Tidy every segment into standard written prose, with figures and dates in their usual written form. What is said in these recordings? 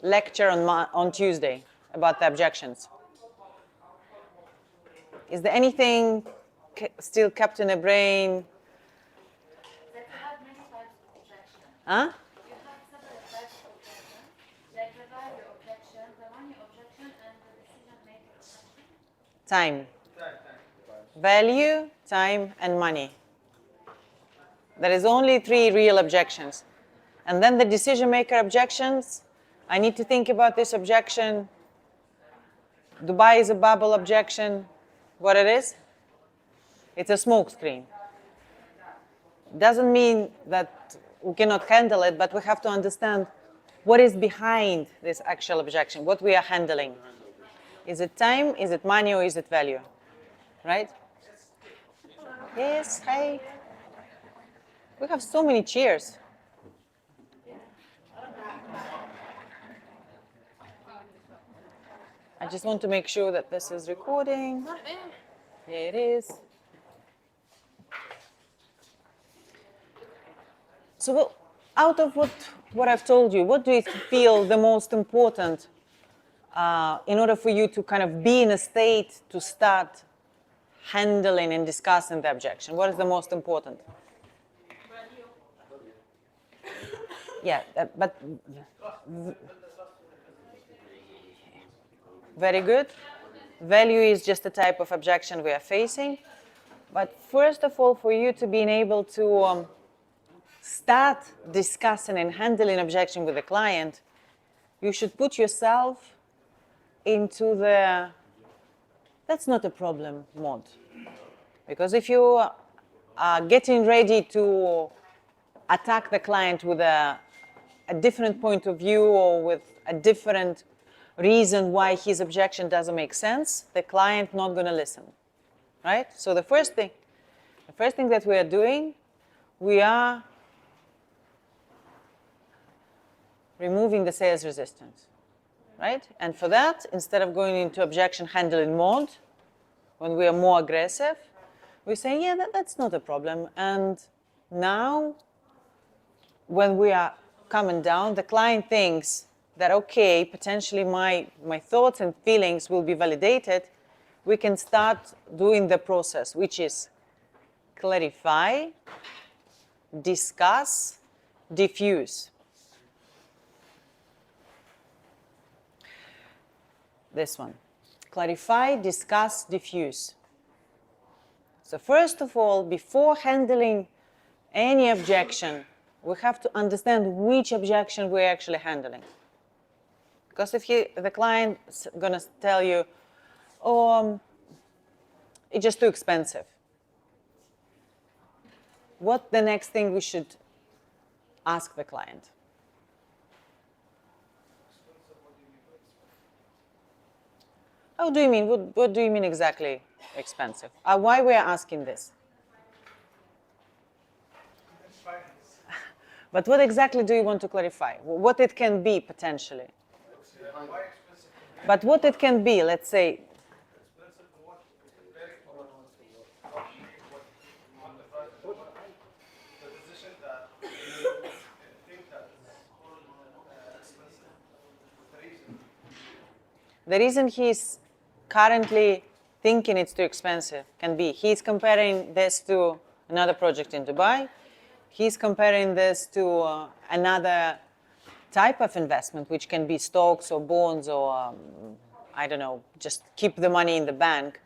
lecture on Tuesday about the objections? Is there anything still kept in the brain? That you have many types of objection. Huh? You have several types of objection, like the value objection, the money objection, and the decision-maker objection. Time. Value, time, and money. There is only 3 real objections. And then the decision-maker objections, I need to think about this objection. Dubai is a bubble objection. What it is? It's a smoke screen. Doesn't mean that we cannot handle it, but we have to understand what is behind this actual objection, what we are handling. Is it time, is it money, or is it value? Right? Yes, hi. We have so many chairs. I just want to make sure that this is recording. Here it is. So out of what I've told you, what do you feel the most important in order for you to kind of be in a state to start handling and discussing the objection? What is the most important? Yeah, but very good. Value is just a type of objection we are facing. But first of all, for you to be able to start discussing and handling objection with the client, you should put yourself into the that's not a problem mode. Because if you are getting ready to attack the client with a different point of view or with a different reason why his objection doesn't make sense, the client not going to listen, right? So the first thing that we are doing, we are removing the sales resistance, right? And for that, instead of going into objection handling mode, when we are more aggressive, we say, yeah, that's not a problem. And now, when we are coming down, the client thinks that, okay, potentially my thoughts and feelings will be validated. We can start doing the process, which is clarify, discuss, diffuse. This one. Clarify, discuss, diffuse. So first of all, before handling any objection, we have to understand which objection we're actually handling. Because if the client's going to tell you, oh, it's just too expensive, what the next thing we should ask the client? How do you mean? What do you mean exactly expensive? Why we are asking this? But what exactly do you want to clarify? What it can be potentially? But what it can be, let's say. The reason he's currently thinking it's too expensive can be he's comparing this to another project in Dubai. He's comparing this to another type of investment, which can be stocks or bonds or, I don't know, just keep the money in the bank.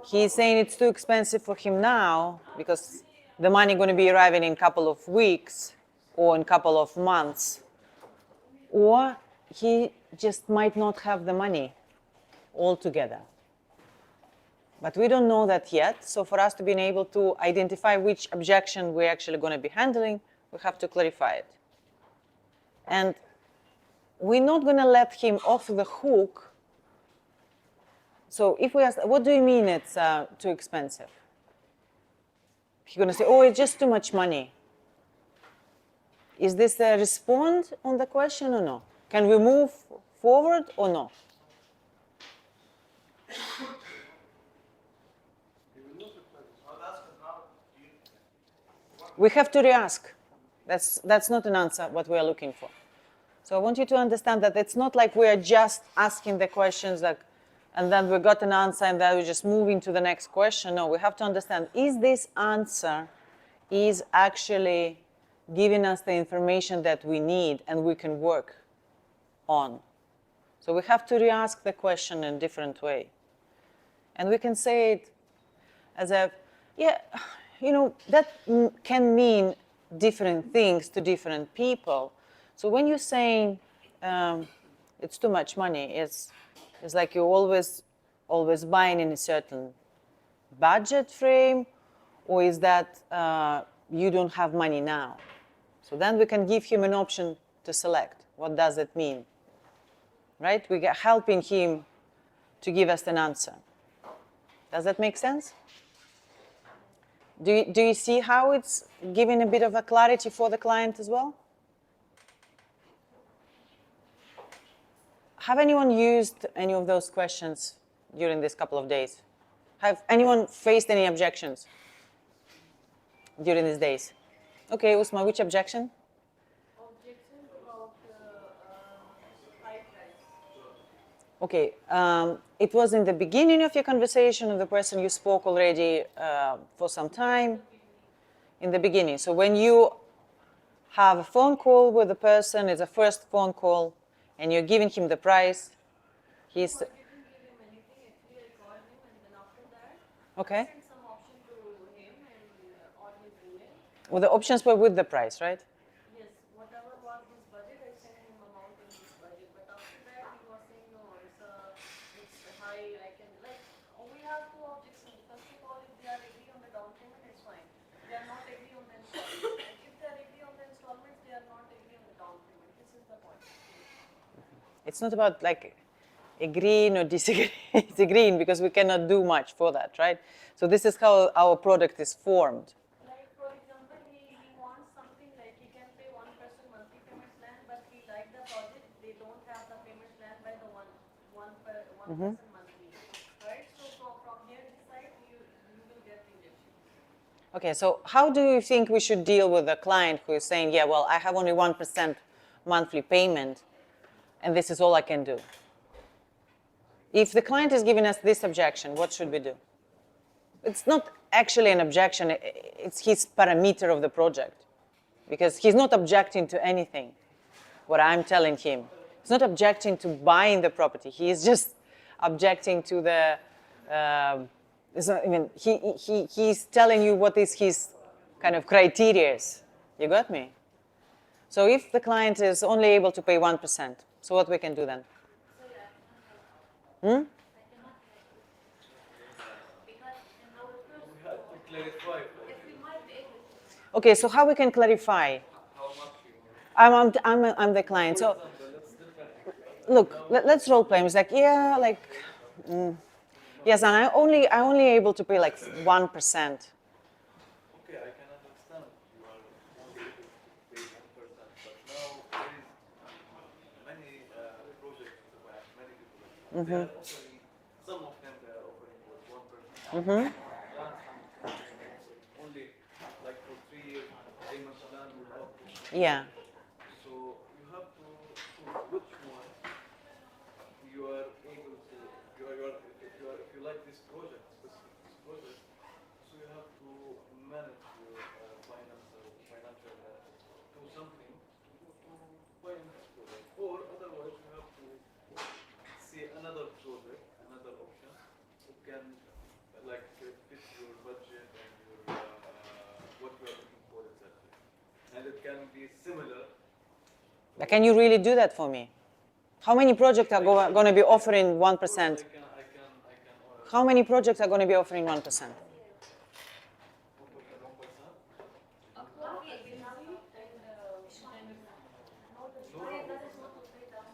He's saying it's too expensive for him now because the money going to be arriving in a couple of weeks or in a couple of months. Or he just might not have the money altogether. But we don't know that yet. So for us to be able to identify which objection we're actually going to be handling, we have to clarify it. And we're not going to let him off the hook. So if we ask, what do you mean it's too expensive? He's going to say, oh, it's just too much money. Is this a response on the question or no? Can we move forward or no? We have to re-ask. That's not an answer what we are looking for. So I want you to understand that it's not like we are just asking the questions like, and then we got an answer and then we just move into the next question. No, we have to understand, is this answer is actually giving us the information that we need and we can work on. So we have to re-ask the question in a different way. And we can say it as a, yeah, that can mean different things to different people. So when you're saying it's too much money, it's like you're always buying in a certain budget frame, or is that you don't have money now? So then we can give him an option to select. What does it mean? Right? We are helping him to give us an answer. Does that make sense? Do you see how it's giving a bit of a clarity for the client as well? Have anyone used any of those questions during this couple of days? Have anyone faced any objections during these days? Okay, Usma, which objection? Objections about high price. Okay, it was in the beginning of your conversation of the person you spoke already for some time. In the beginning. So when you have a phone call with the person, it's a first phone call, and you're giving him the price, he's... I didn't give him anything, actually I called him and then after that Okay. I sent some option to him and on his email. Well, the options were with the price, right? Yes, whatever was his budget, I sent him amount in his budget. But after that he was saying no, it's high, I can like we have two objections. First of all, if they are agree on the down payment, it's fine. They are not agree on the installment. And if they are agree on the installments, they are not agree on the down payment. This is the point. It's not about like agreeing or disagreeing because we cannot do much for that, right? So this is how our product is formed. Like for example, he wants something like he can pay 1% monthly payment plan, but he like the project, they don't have the payment plan by the one person monthly, right? So from here this side, you will get rejection. Okay, so how do you think we should deal with a client who is saying, yeah, well, I have only 1% monthly payment, and this is all I can do? If the client is giving us this objection, what should we do? It's not actually an objection, it's his parameter of the project. Because he's not objecting to anything, what I'm telling him. He's not objecting to buying the property, he is just objecting to the, he's telling you what is his kind of criteria. You got me? So if the client is only able to pay 1%, so what we can do then? Because in our first We have to clarify if we might be able to Okay, so how we can clarify? how much you want. I'm the client. So Let's different. look, let's role play. It's like, yeah, like, yes, and I only able to pay like 1%. Okay, I can understand you are only able to pay 1%, but now there is many projects in the back, many people. They are offering, some of them they are offering with 1%. Only like for 3 years payment plan with option. Yeah. So you have to choose which one you are able to, if you like this project, specific this project, so you have to manage your financial, do something to buy this project. Or otherwise you have to see another project, another option, who can like fit your budget and your what you are looking for exactly. And it can be similar. But can you really do that for me? How many projects are going to be offering 1%? I can. How many projects are going to be offering 1%? Okay, we have and no, the client does not pay down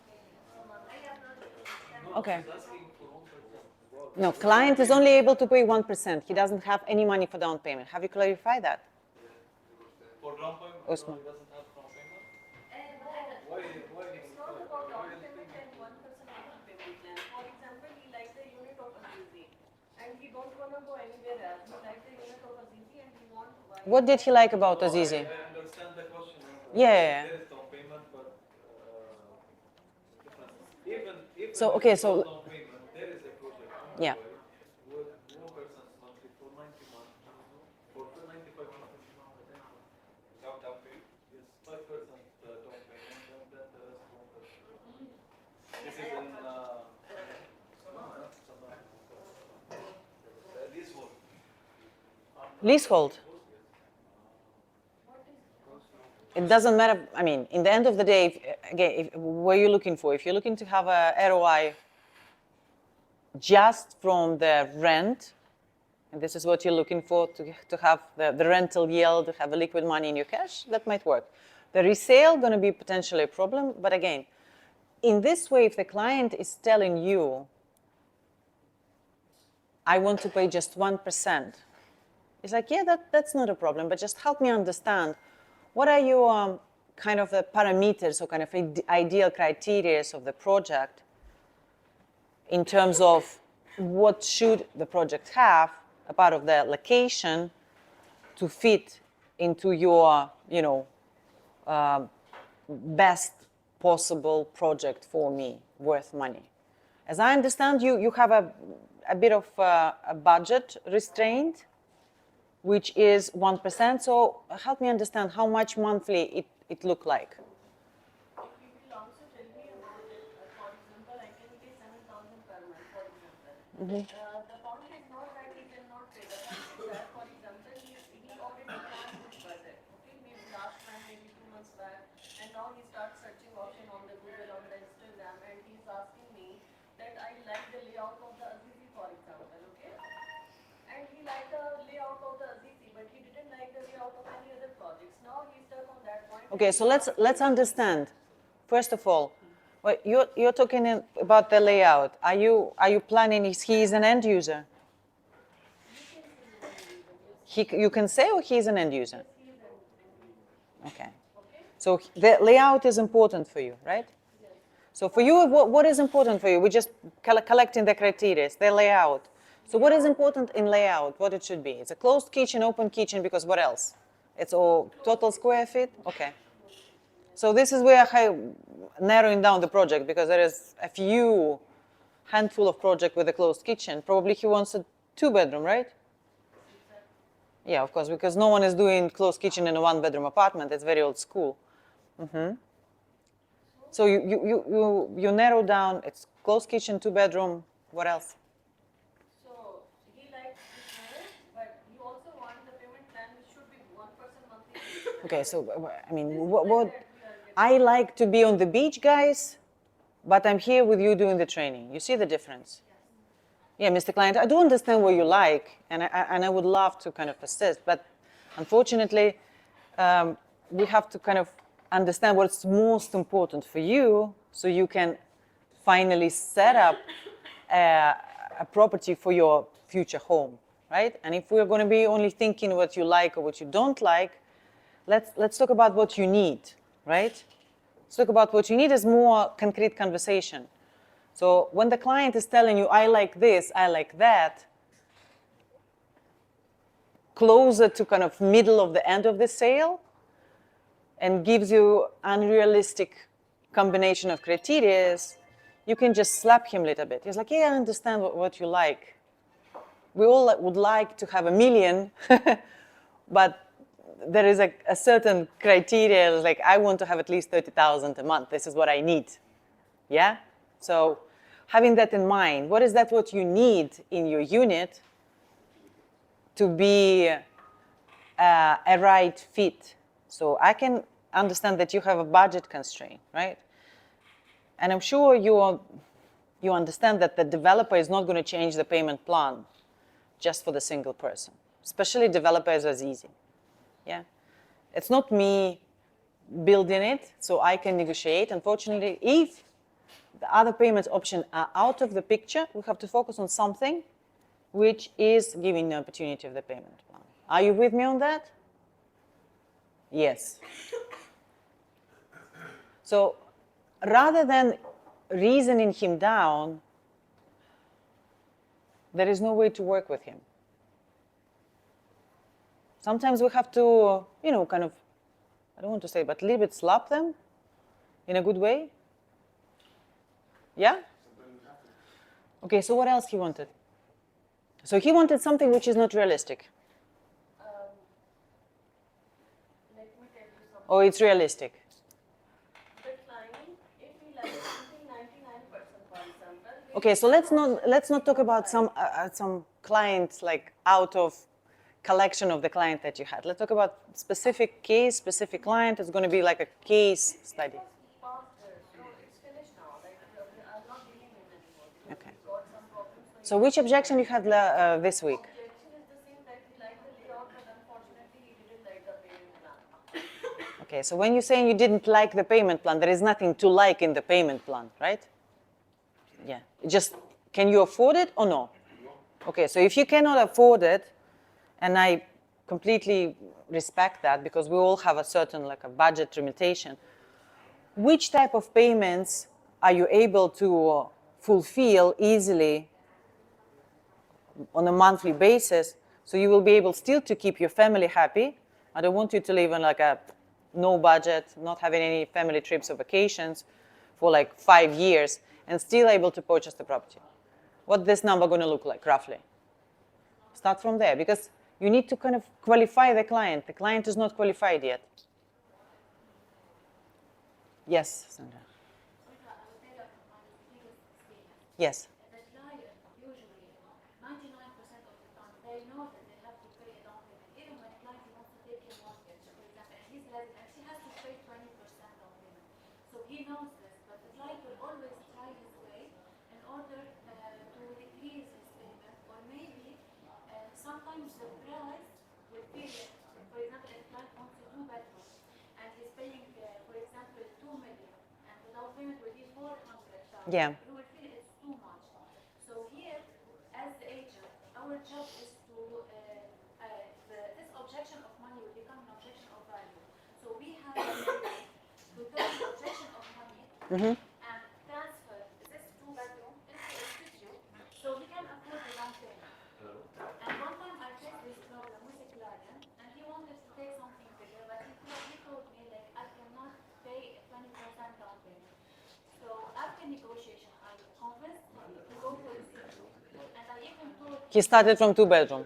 payment. Okay. No, client is only able to pay 1%. He doesn't have any money for down payment. Have you clarified that? For down payment, Osman. he doesn't have down payment. Why it's not about down payment and 1% monthly payment plan. For example, he likes the unit of Azizi and he don't want to go anywhere else. He likes the unit of Azizi and he wants to buy. What did he like about Azizi? I understand the question. Yeah. There is down payment, but So, okay, so, down payment, there is a project on yeah. with 1% monthly for 90 months, for 95 months. Yes, 5% down payment, and then the rest 1%. This is in leasehold. Leasehold. It doesn't matter. I mean, in the end of the day, what are you looking for? If you're looking to have a ROI just from the rent, and this is what you're looking for, to have the rental yield, to have a liquid money in your cash, that might work. The resale going to be potentially a problem, but again, in this way, if the client is telling you, I want to pay just 1%, it's like, yeah, that's not a problem, but just help me understand, what are your kind of the parameters or kind of ideal criteria of the project in terms of what should the project have, a part of the location, to fit into your, best possible project for me, worth money. As I understand, you have a bit of a budget restraint, which is 1%. So help me understand how much monthly it look like. If you will also tell me about it, for example, I can pay 7,000 per month, for example. The point is not that he cannot pay. The point is that, for example, he already planned his budget. Okay, maybe last time, maybe 2 months back, and now he starts searching option on the Google, on the Instagram, and he's asking me that I like the layout of the Azizi, for example. Okay, and he liked the layout of the Azizi, but he didn't like the layout of any other projects. Now he's stuck on that point. Okay, so let's understand. First of all, what you're talking about the layout. Are you planning? He is an end user. You can say, or he's an end user. Okay. So the layout is important for you, right? So for you, what is important for you? We're just collecting the criteria, the layout. So what is important in layout? What it should be? It's a closed kitchen, open kitchen, because what else? It's all total square feet? Okay. So this is where I'm narrowing down the project, because there is a few handful of project with a closed kitchen. Probably he wants a 2-bedroom, right? Yeah, of course, because no one is doing closed kitchen in a 1-bedroom apartment. It's very old school. So you narrow down. It's closed kitchen, 2-bedroom. What else? So he likes this, but you also want the payment plan which should be 1% monthly. Okay, so I mean, what I like to be on the beach, guys, but I'm here with you doing the training. You see the difference? Yeah, Mr. Client, I do understand what you like, and I would love to kind of assist, but unfortunately, we have to kind of understand what's most important for you, so you can finally set up a property for your future home, right? And if we're going to be only thinking what you like or what you don't like, let's talk about what you need, right? Let's talk about what you need as more concrete conversation. So when the client is telling you, I like this, I like that, closer to kind of middle of the end of the sale, and gives you unrealistic combination of criteria, you can just slap him a little bit. He's like, yeah, I understand what you like. We all would like to have 1 million, but there is a certain criteria, like I want to have at least 30,000 a month. This is what I need. Yeah? So having that in mind, what is that what you need in your unit to be a right fit? So I can understand that you have a budget constraint, right? And I'm sure you understand that the developer is not going to change the payment plan just for the single person, especially developers as easy. Yeah, it's not me building it, so I can negotiate. Unfortunately, if the other payment options are out of the picture, we have to focus on something which is giving the opportunity of the payment plan. Are you with me on that? Yes. So rather than reasoning him down, there is no way to work with him. Sometimes we have to, kind of, I don't want to say, but a little bit slap them in a good way. Yeah? Sometimes Okay, so what else he wanted? So he wanted something which is not realistic. Let me tell you something. Or it's realistic. The client, if he likes something 99%, for example. Okay, so let's not talk about some clients like out of collection of the client that you had. Let's talk about specific case, specific client. It's going to be like a case study. It was passed there, so it's finished now. Like, I'm not dealing with anymore. Okay. Got some problems. So which objection you had this week? Objection is the same that he liked the layout, but unfortunately he didn't like the payment plan. Okay, so when you're saying you didn't like the payment plan, there is nothing to like in the payment plan, right? Yeah. Just, can you afford it or no? Okay, so if you cannot afford it, and I completely respect that because we all have a certain like a budget limitation, which type of payments are you able to fulfill easily on a monthly basis so you will be able still to keep your family happy? I don't want you to live on like a no budget, not having any family trips or vacations for like 5 years and still able to purchase the property. What this number going to look like roughly? Start from there because you need to kind of qualify the client. The client is not qualified yet. Yes, Sandra. Yes. The client usually 99% of the time they know that they have to pay a down payment. Even when a client wants to take a mortgage, for example, and he's resident, he has to pay 20% down payment. So he knows this, but the client will always try his way in order to decrease his payment, or maybe sometimes the price will be, for example, if a client wants a 2-bedroom and he's paying, for example, 2 million, and the down payment will be 400,000. Yeah. You will feel it's too much. So here, as the agent, our job is to, this objection of money will become an objection of value. So we have to turn the objection of money and transfer this 2-bedroom into a studio so we can afford the down payment. And one time I faced this problem with a client and he wanted to take something bigger, but he told me like I cannot pay a 20% down payment. So after negotiation, I convinced him to go for a studio, and I even told him He started from 2-bedroom.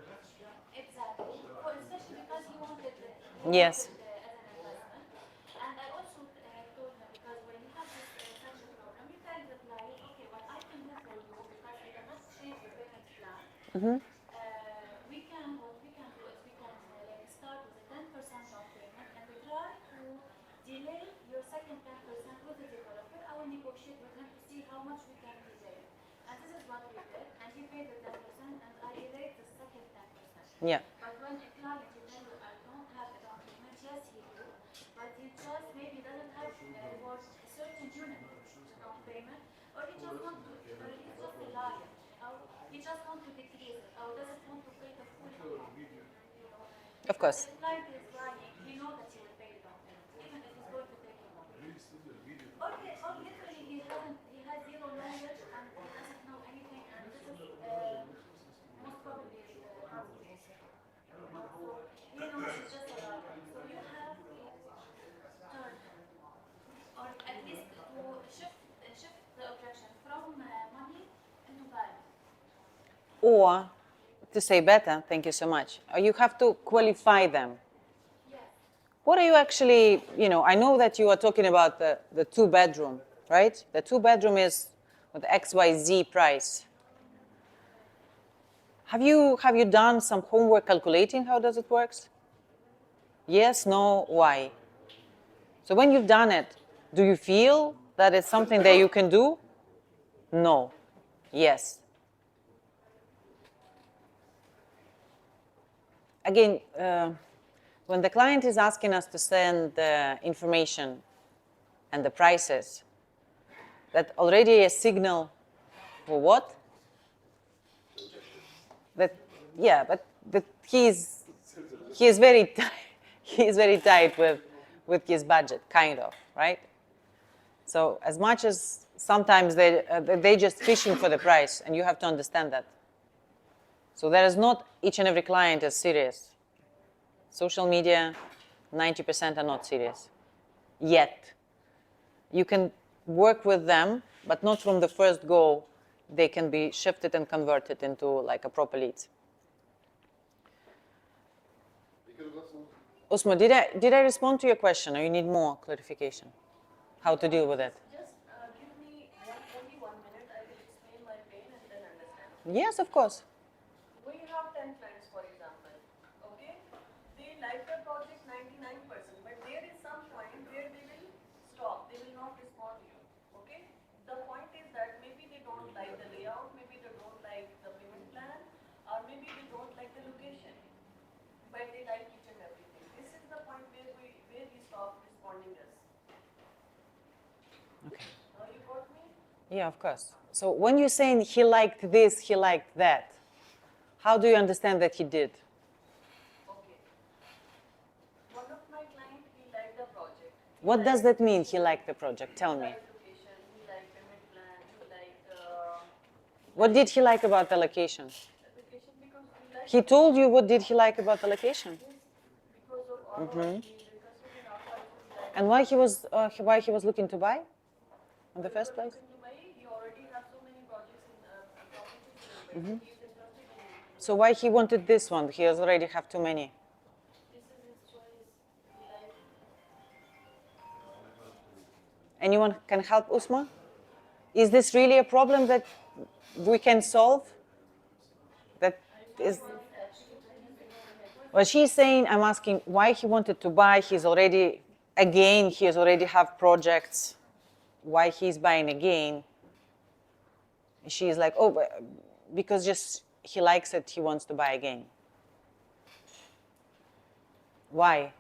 exactly, especially because he wanted it Yes. as an investment. And I also told him because when you have this such a problem, you tell the client, okay, what I can do for you because I cannot change the payment plan. What we can do is we can like start with a 10% down payment and we try to delay your second 10% with the developer. I will negotiate with him to see how much we can delay. And this is what we did. And he paid the 10% and I delayed the second 10%. Yeah. But when a client will tell you, I don't have a down payment, yes, he do, but he just maybe doesn't have for a certain unit down payment, or he just want to, or he's just a liar, he just want to decrease it, or doesn't want to pay the full amount. Of course. If the client is lying, he knows that he will pay the down payment, even if he's going to take a loan. Or literally he has zero knowledge and he doesn't know anything, and this is most probably how it is. So he knows he's just a liar. So you have to turn, or at least to shift the objection from money into value. Or, to say better, thank you so much, you have to qualify them. Yes. What are you actually, I know that you are talking about the 2-bedroom, right? The 2-bedroom is with XYZ price. Have you done some homework calculating how does it works? Yes, no, why? So when you've done it, do you feel that it's something that you can do? No. Yes. Again, when the client is asking us to send the information and the prices, that already a signal for what? That, yeah, but that he is very tight with his budget, kind of, right? So as much as sometimes they just fishing for the price, and you have to understand that. So there is not each and every client is serious. Social media, 90% are not serious yet. You can work with them, but not from the first go they can be shifted and converted into like a proper leads. Usma, did I respond to your question, or you need more clarification? How to deal with it? Just give me only 1 minute. I will explain my pain and then understand. Yes, of course. We have 10 clients, for example. Okay, they like the project 99%, but there is some point where they will stop. They will not respond to you. Okay, the point is that maybe they don't like the layout, maybe they don't like the payment plan, or maybe they don't like the location, but they like each and everything. This is the point where we stop responding us. Okay. Now you got me? Yeah, of course. So when you're saying he liked this, he liked that, how do you understand that he did? Okay. One of my clients, he liked the project. What does that mean, he liked the project? Tell He me. liked location, he liked payment plan, he liked What did he like about the location? location because he liked He told you what did he like about the location? this because of our he interested in our prices like And why he was looking to buy in the first place? in Dubai, he already has so many projects in properties in Dubai. He is interested in it. So why he wanted this one? He has already have too many. This is his choice. He liked Anyone can help Usma? Is this really a problem that we can solve? That is. Well, she's saying, I'm asking why he wanted to buy. He has already have projects. Why he's buying again? She's like, oh, because just he likes it, he wants to buy again. Why?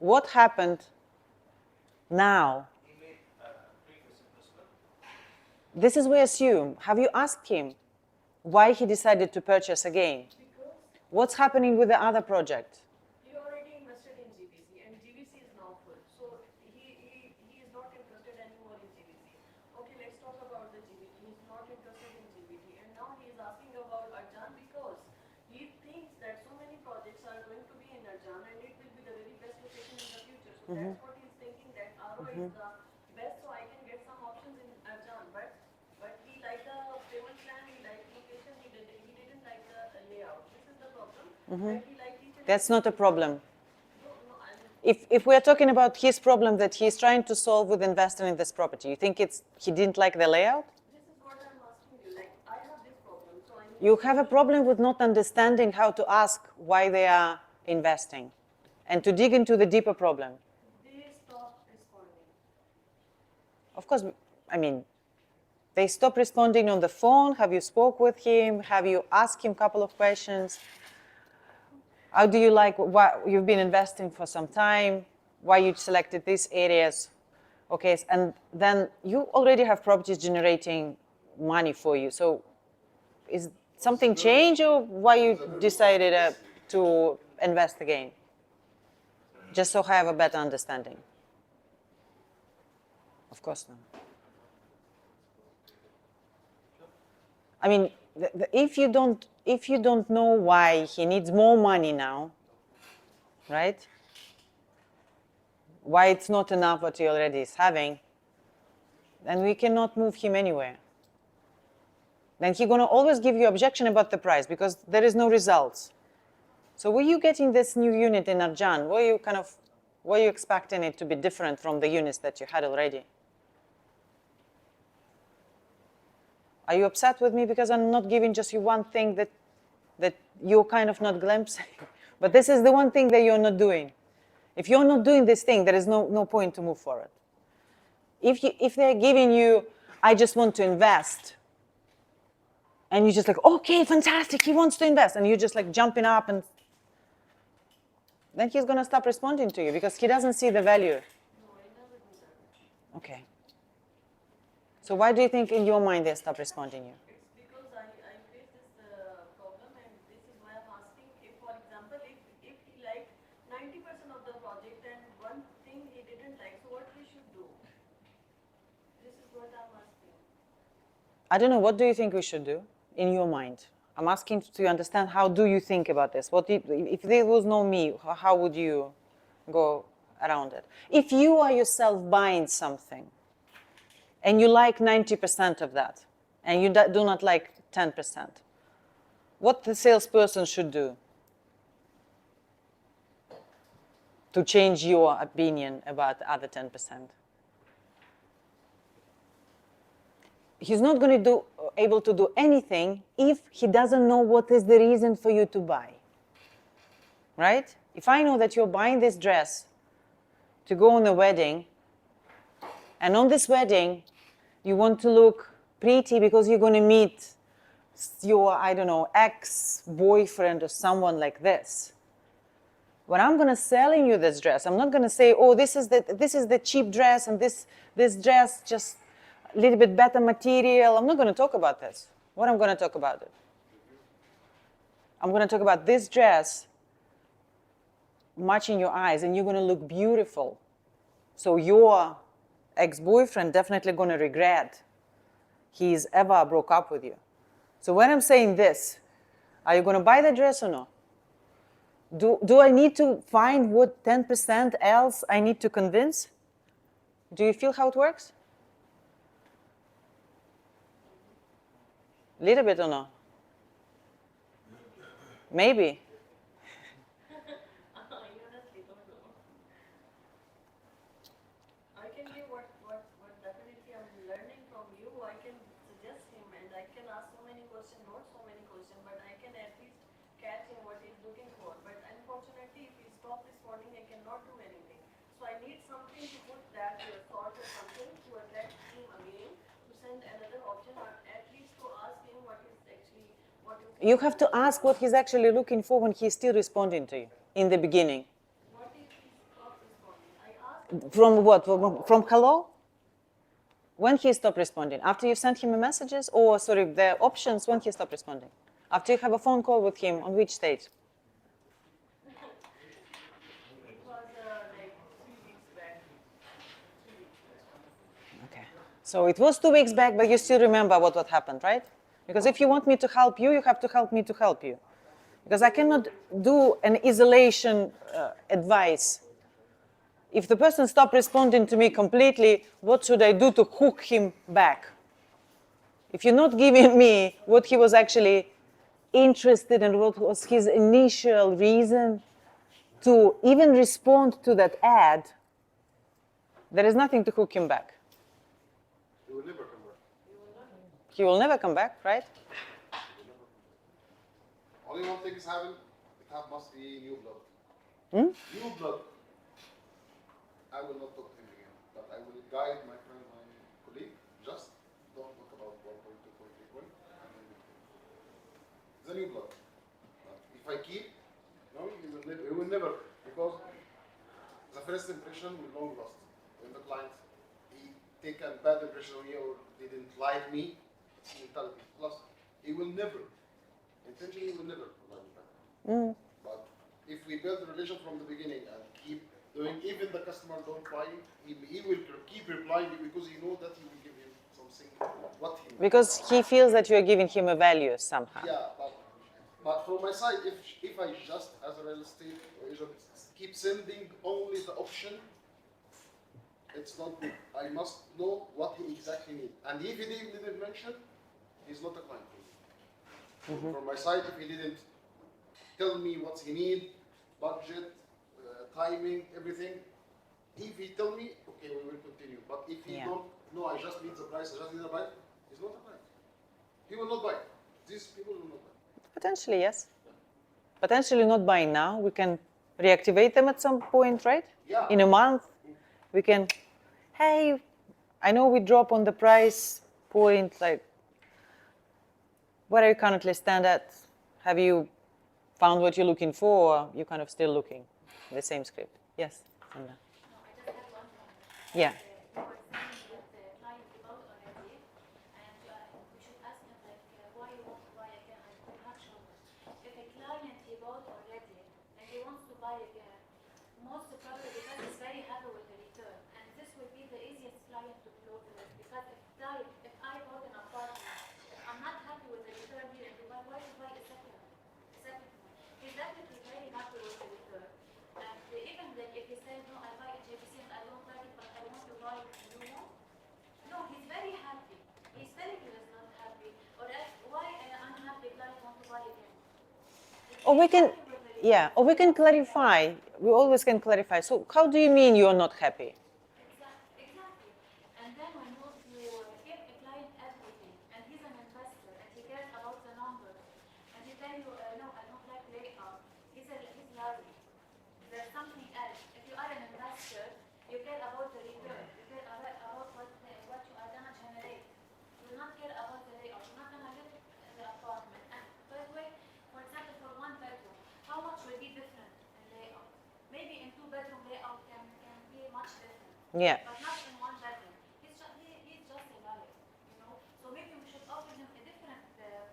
What happened now? This is we assume. Have you asked him why he decided to purchase again? because What's happening with the other project? he already invested in GBC and GBC is now full. So he is not interested anymore in GBC. Okay, let's talk about the GBT. He is not interested in GBT and now he is asking about Arjan because he thinks that so many projects are going to be in Arjan and it will be the very best location in the future. So that's what he is thinking that Aro is the best so I can get some options in Arjan. But he liked the payment plan, he liked location, he didn't like the layout. This is the problem. But he liked each and That's not a problem. no, I mean, If we are talking about his problem that he's trying to solve with investing in this property, you think he didn't like the layout? this is what I'm asking you. Like, I have this problem, so I need You have a problem with not understanding how to ask why they are investing and to dig into the deeper problem. they stop responding. Of course, I mean, they stop responding on the phone. Have you spoke with him? Have you asked him a couple of questions? How do you like what you've been investing for some time? Why you selected these areas? Okay, and then you already have properties generating money for you. So is something changed or why you decided to invest again? Just so I have a better understanding. Of course not. I mean, if you don't know why he needs more money now, right? Why it's not enough what he already is having, then we cannot move him anywhere. Then he's gonna always give you objection about the price because there is no results. So were you getting this new unit in Arjan? Were you expecting it to be different from the units that you had already? Are you upset with me because I'm not giving just you one thing that you're kind of not glimpsing? But this is the one thing that you're not doing. If you're not doing this thing, there is no point to move forward. If they're giving you, I just want to invest, and you're just like, okay, fantastic, he wants to invest, and you're just like jumping up, and then he's gonna stop responding to you because he doesn't see the value. No, I never do that. Okay. So why do you think in your mind they stop responding to you? It's because I face this problem and this is why I'm asking if, for example, if he liked 90% of the project and one thing he didn't like, so what we should do? This is what I'm asking. I don't know, what do you think we should do in your mind? I'm asking to understand how do you think about this? If there was no me, how would you go around it? If you are yourself buying something and you like 90% of that and you do not like 10%, what the salesperson should do to change your opinion about the other 10%? He's not going to able to do anything if he doesn't know what is the reason for you to buy. Right? If I know that you're buying this dress to go on a wedding, and on this wedding you want to look pretty because you're going to meet your, I don't know, ex-boyfriend or someone like this, when I'm going to selling you this dress, I'm not going to say, oh, this is the cheap dress, and this dress just a little bit better material. I'm not going to talk about this. What I'm going to talk about it? I'm going to talk about this dress matching your eyes, and you're going to look beautiful. So your ex-boyfriend definitely going to regret he's ever broke up with you. So when I'm saying this, are you going to buy the dress or no? Do I need to find what 10% else I need to convince? Do you feel how it works? Little bit or no? Maybe. I honestly don't know. I can give what definitely I'm learning from you. I can suggest him and I can ask so many questions, not so many questions, but I can at least catch him what he's looking for. But unfortunately, if he stops responding, I cannot do anything. So I need something to put that to a thought or something to attract him again, to send another option, or at least to ask him what is actually what is. You have to ask what he's actually looking for when he's still responding to you in the beginning. What if he stops responding? I asked. From what? From hello? When he stopped responding? After you sent him a messages? Or, sorry, the options when he stopped responding? After you have a phone call with him, on which stage? It was like 3 weeks back. 3 weeks back. Okay. So it was 2 weeks back, but you still remember what happened, right? Because if you want me to help you, you have to help me to help you. Because I cannot do an isolation advice. If the person stopped responding to me completely, what should I do to hook him back? If you're not giving me what he was actually interested in, what was his initial reason to even respond to that ad, there is nothing to hook him back. He will never come back. He will never come back, right? Only one thing is having, must be new blood. New blood. I will not talk to him again, but I will guide my friend, my colleague, just don't talk about 1.2.3 point. The new blood. If I keep, no, he will never, because the first impression will long last. When the client, he take a bad impression on me or didn't like me, it's mentality. Plus, he will never, intentionally, he will never like me back. But if we build the relation from the beginning and keep doing, even the customer don't buy, he will keep replying because he knows that you will give him something what he. Because he feels that you're giving him a value somehow. Yeah, but from my side, if I just as a real estate agent keep sending only the option, it's not good. I must know what he exactly needs. And if he didn't mention, he's not a client for me. From my side, if he didn't tell me what he needs, budget, timing, everything, if he tell me, okay, we will continue. But if he don't, no, I just need the price, I just need the price, he's not a client. He will not buy. These people will not buy. Potentially, yes. Potentially not buying now. We can reactivate them at some point, right? Yeah. In a month, we can, hey, I know we drop on the price point, like, where are you currently stand at? Have you found what you're looking for, or you kind of still looking? The same script. Yes, Sandra. No, I just had one comment. Yeah. You were saying that the client bought already, and we should ask him like why you want to buy again. I'm not sure. If a client he bought already and he wants to buy again, most probably because he's very happy with the return, and this will be the easiest client to close with. Because if I bought an apartment, if I'm not happy with the return here in Dubai, why should I buy a second one? He's definitely very happy with the return. And even then, if he says, no, I buy a JVC and I don't like it, but I want to buy a new one, no, he's very happy. He's telling you he's not happy. Or we can, yeah, or we can clarify. We always can clarify. So how do you mean you're not happy? Exactly. And then when you give a client everything, and he's an investor, and he cares about the numbers, and he tell you, no, I don't like layout. He's lovely. There's something else. If you are an investor, you care about the return. You care about what you are gonna generate. You will not care about the layout. You're not gonna live in the apartment. And by the way, for example, for one bedroom, how much will be different in layout? Maybe in two-bedroom layout can be much different. Yeah. But not in one bedroom. He's just a guy, you know. So maybe we should offer him a different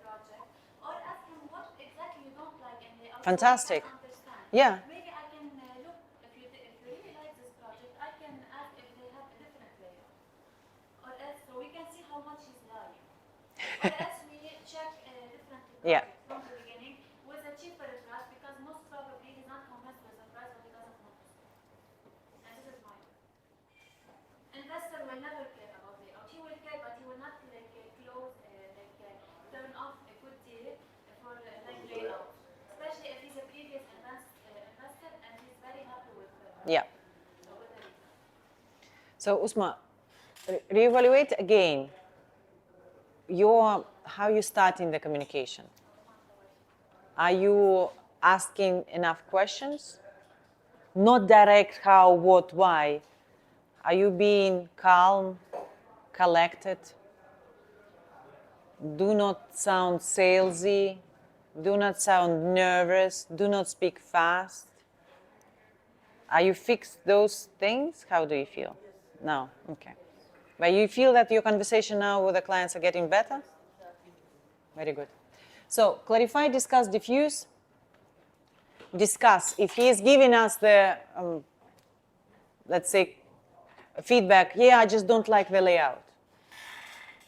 project, or ask him what exactly you don't like in layout. Fantastic. So he can understand. Yeah. Maybe I can look if you really like this project. I can ask if they have a different layout, or else so we can see how much he's lying. Or else we check different Yeah. from the beginning with a cheaper price, because most probably he's not convinced with the price, but he doesn't want to. And this is mine. Investor will never care about layout. He will care, but he will not turn off a good deal for layout. Especially if he's a previous investor and he's very happy with the Yeah. So Usma, reevaluate again how you start in the communication. Are you asking enough questions? Not direct how, what, why. Are you being calm, collected? Do not sound salesy. Do not sound nervous. Do not speak fast. Are you fixed those things? How do you feel? No? Okay. But you feel that your conversation now with the clients are getting better? Very good. So clarify, discuss, diffuse. Discuss. If he is giving us the, let's say, feedback, yeah, I just don't like the layout.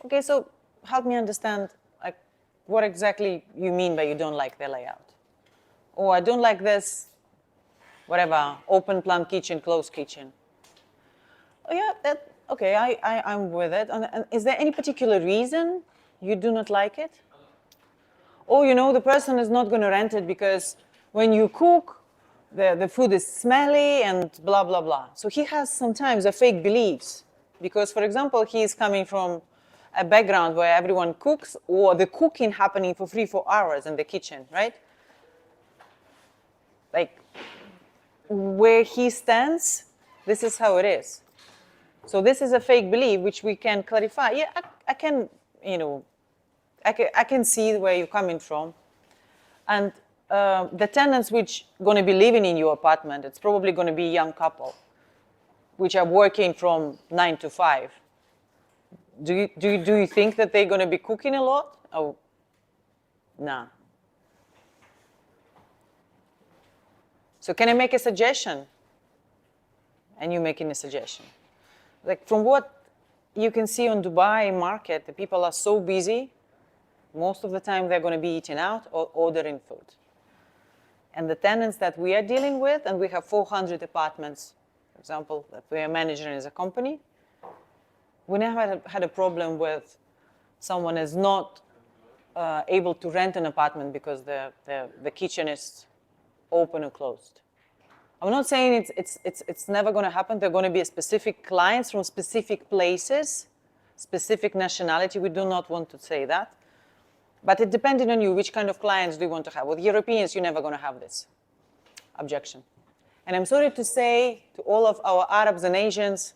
Okay, so help me understand what exactly you mean by you don't like the layout. Or I don't like this, whatever, open plan kitchen, closed kitchen. Oh yeah, okay, I'm with it. And is there any particular reason you do not like it? Or, the person is not going to rent it because when you cook, the food is smelly and blah, blah, blah. So he has sometimes a fake beliefs because, for example, he is coming from a background where everyone cooks or the cooking happening for 3-4 hours in the kitchen, right? Like where he stands, this is how it is. So this is a fake belief which we can clarify. Yeah, I can, I can see where you're coming from. And the tenants which going to be living in your apartment, it's probably going to be a young couple, which are working from 9 to 5. Do you think that they're going to be cooking a lot? Oh, nah. So can I make a suggestion? And you're making a suggestion. Like from what you can see on Dubai market, the people are so busy. Most of the time they're going to be eating out or ordering food. And the tenants that we are dealing with, and we have 400 apartments, for example, that we are managing as a company, we never had a problem with someone is not able to rent an apartment because the kitchen is open or closed. I'm not saying it's never going to happen. There are going to be specific clients from specific places, specific nationality. We do not want to say that. But it depended on you, which kind of clients do you want to have. With Europeans, you're never going to have this objection. And I'm sorry to say to all of our Arabs and Asians,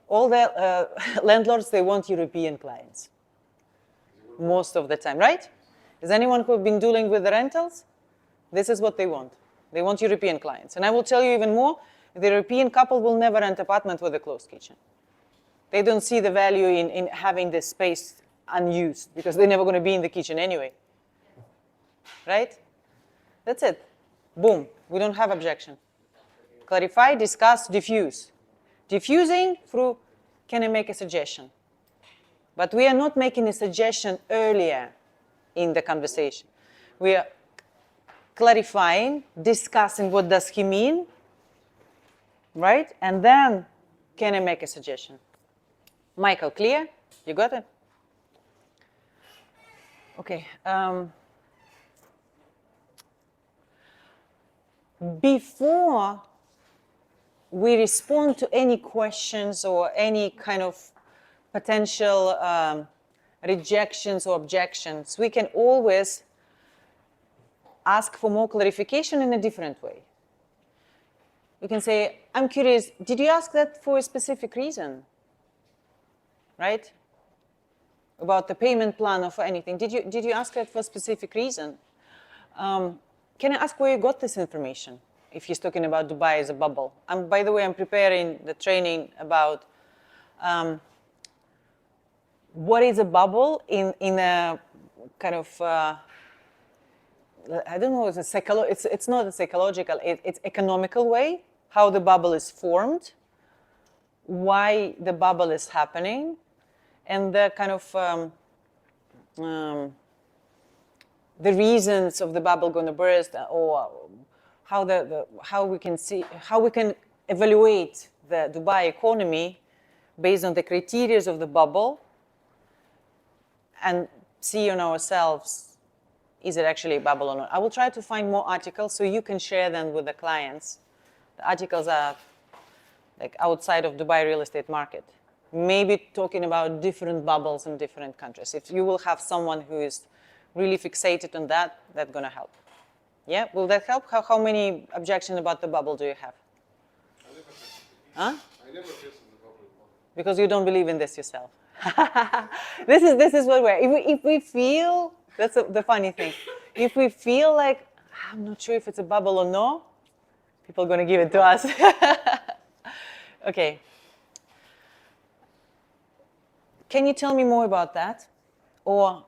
all the landlords, they want European clients most of the time, right? Is anyone who has been dealing with the rentals? This is what they want. They want European clients. And I will tell you even more, the European couple will never rent an apartment with a closed kitchen. They don't see the value in having this space unused because they're never going to be in the kitchen anyway. Right? That's it. Boom. We don't have objection. Clarify, discuss, diffuse. Diffusing through, can I make a suggestion? But we are not making a suggestion earlier in the conversation. We are clarifying, discussing what does he mean, right? And then, can I make a suggestion? Michael, clear? You got it? Okay. before we respond to any questions or any kind of potential rejections or objections, we can always ask for more clarification in a different way. We can say, I'm curious, did you ask that for a specific reason? Right? About the payment plan or for anything. Did you ask that for a specific reason? Can I ask where you got this information? If he's talking about Dubai as a bubble. By the way, I'm preparing the training about what is a bubble in a kind of, I don't know, it's not a psychological, it's economical way, how the bubble is formed, why the bubble is happening, and the kind of the reasons of the bubble going to burst, or how we can evaluate the Dubai economy based on the criteria of the bubble and see on ourselves, is it actually a bubble or not? I will try to find more articles so you can share them with the clients. The articles are like outside of Dubai real estate market, maybe talking about different bubbles in different countries. If you will have someone who is really fixated on that, that's going to help. Yeah, will that help? How many objections about the bubble do you have? I never guess in the bubble. Because you don't believe in this yourself. This is what we're. If we feel, that's the funny thing. If we feel like I'm not sure if it's a bubble or no, people are going to give it to us. Okay. Can you tell me more about that? Or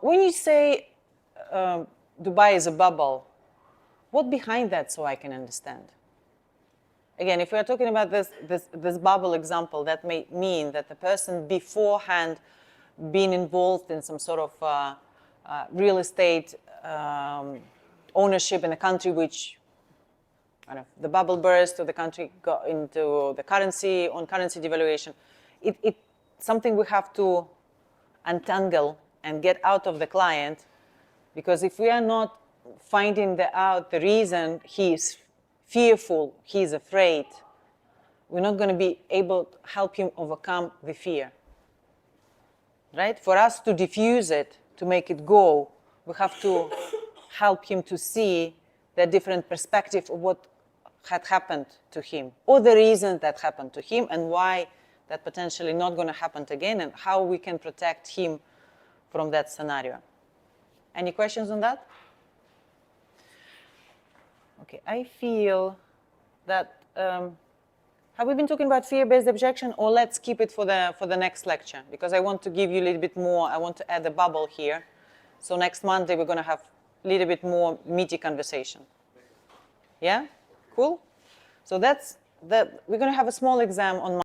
when you say Dubai is a bubble, what behind that so I can understand? Again, if we're talking about this bubble example, that may mean that the person beforehand being involved in some sort of real estate ownership in a country which, I don't know, the bubble burst or the country got into the currency, on currency devaluation. It's something we have to untangle and get out of the client, because if we are not finding out the reason he is fearful, he is afraid, we're not going to be able to help him overcome the fear. Right? For us to diffuse it, to make it go, we have to help him to see the different perspective of what had happened to him, or the reason that happened to him, and why that potentially not going to happen again, and how we can protect him from that scenario. Any questions on that? Okay, I feel that, have we been talking about fear-based objection, or let's keep it for the next lecture? Because I want to give you a little bit more, I want to add a bubble here. So next Monday, we're going to have a little bit more meaty conversation. Yeah? Cool? So we're going to have a small exam on